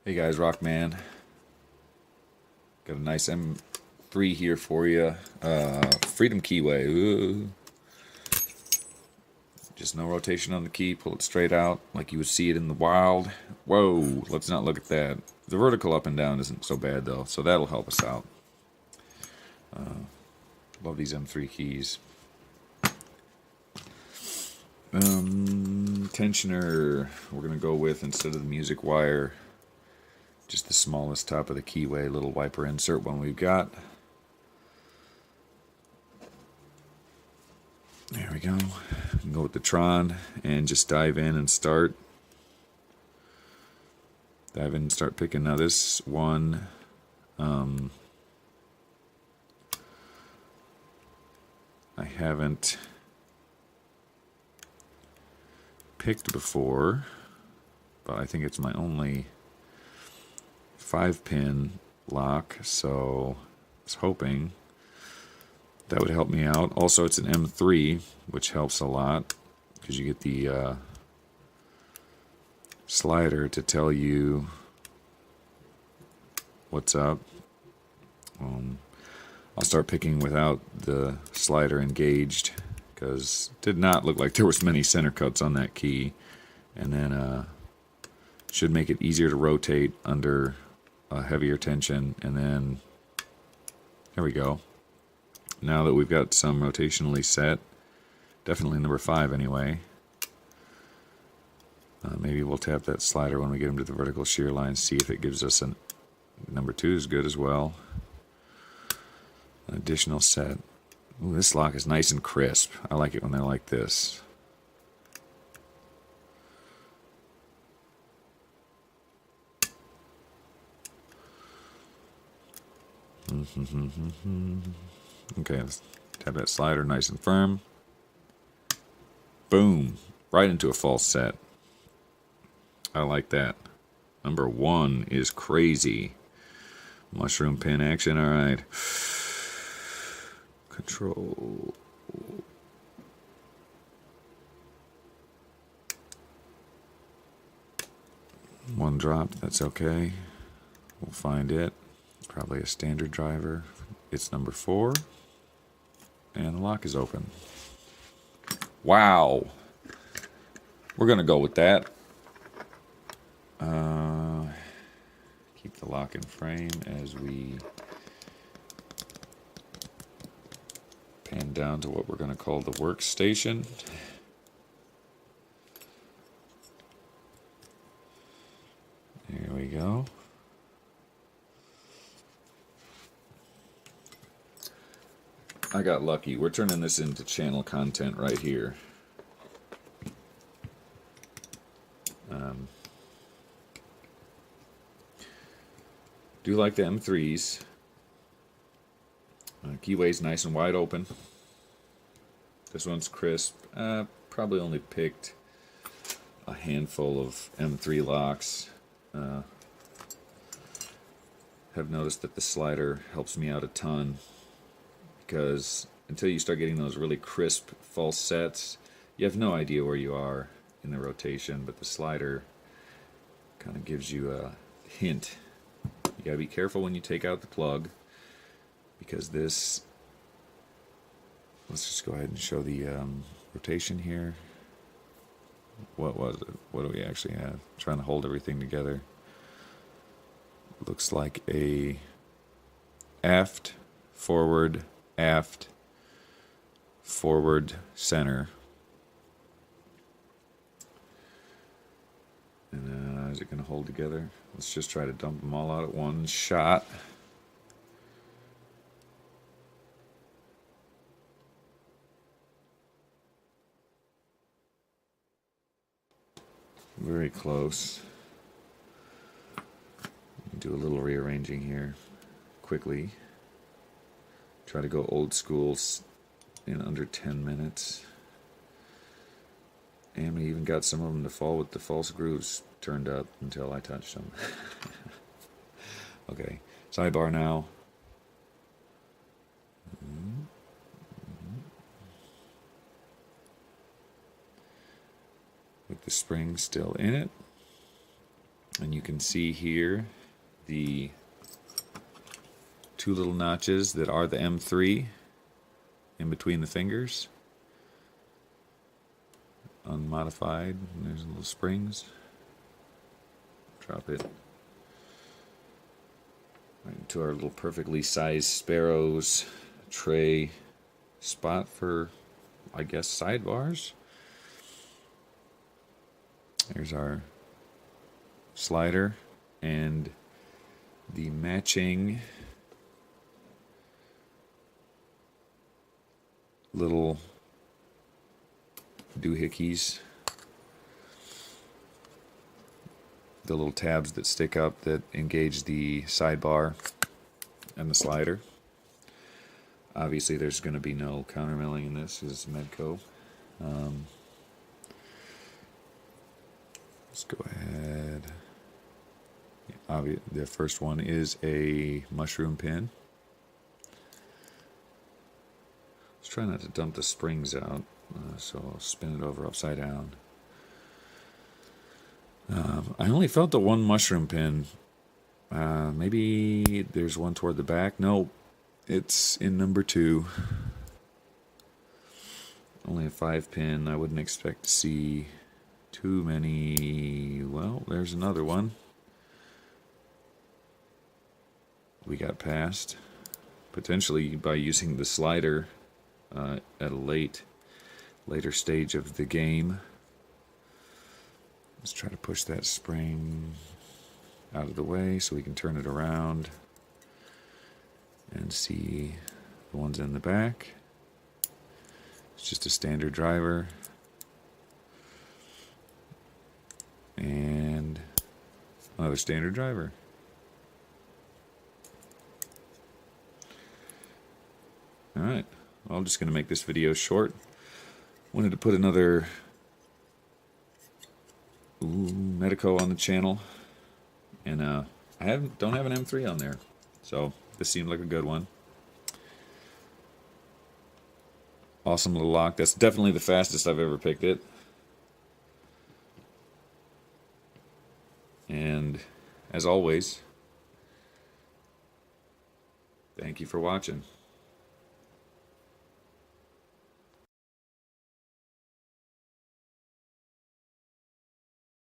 Hey guys, Rockman. Got a nice M3 here for you. Freedom Keyway. Ooh. Just no rotation on the key. Pull it straight out like you would see it in the wild. Whoa, let's not look at that. The vertical up and down isn't so bad though, so that'll help us out. Love these M3 keys. Tensioner. We're going to go with, instead of the music wire, just the smallest top of the keyway, little wiper insert one we've got. There we go. We can go with the Tron and just dive in and start. Dive in and start picking. Now this one, I haven't picked before, but I think it's my only 5-pin lock, so I was hoping that would help me out. Also, it's an M3, which helps a lot because you get the slider to tell you what's up. I'll start picking without the slider engaged because it did not look like there was many center cuts on that key, and then should make it easier to rotate under a heavier tension. And then there we go. Now that we've got some rotationally set, definitely number 5 anyway. Maybe we'll tap that slider when we get him to the vertical shear line, see if it gives us a number 2 is good as well. An additional set. Ooh, this lock is nice and crisp. I like it when they're like this. Okay, let's tap that slider nice and firm. Boom. Right into a false set. I like that. Number 1 is crazy. Mushroom pin action, alright. Control. One drop, that's okay. We'll find it. Probably a standard driver. It's number 4. And the lock is open. Wow. We're going to go with that. Keep the lock in frame as we pan down to what we're going to call the workstation. There we go. I got lucky. We're turning this into channel content right here. Do like the M3s. Keyway's nice and wide open. This one's crisp. Probably only picked a handful of M3 locks. Have noticed that the slider helps me out a ton, because until you start getting those really crisp false sets, you have no idea where you are in the rotation, but the slider kind of gives you a hint. You gotta be careful when you take out the plug, because this, let's just go ahead and show the rotation here. What was it? What do we actually have? I'm trying to hold everything together. Looks like a aft, forward, aft, forward, center. And is it going to hold together? Let's just try to dump them all out at one shot. Very close. Do a little rearranging here quickly. Try to go old school in under 10 minutes. And we even got some of them to fall with the false grooves turned up until I touched them. Okay, sidebar now. With the spring still in it. And you can see here the two little notches that are the M3 in between the fingers. Unmodified. And there's little springs. Drop it right into our little perfectly sized Sparrows tray spot for, I guess, sidebars. There's our slider and the matching little doohickeys, the little tabs that stick up that engage the sidebar and the slider. Obviously there's going to be no countermilling in this, is Medeco. Let's go ahead. The first one is a mushroom pin. Let's try not to dump the springs out, so I'll spin it over upside down. I only felt the one mushroom pin. Maybe there's one toward the back. No, it's in number 2. Only a 5-pin. I wouldn't expect to see too many. Well, there's another one. We got past. Potentially by using the slider at a later stage of the game. Let's try to push that spring out of the way so we can turn it around and see the ones in the back. It's just a standard driver and another standard driver. Alright, well, I'm just going to make this video short. Wanted to put another Medeco on the channel, and I don't have an M3 on there, so this seemed like a good one. Awesome little lock. That's definitely the fastest I've ever picked it. And as always, thank you for watching.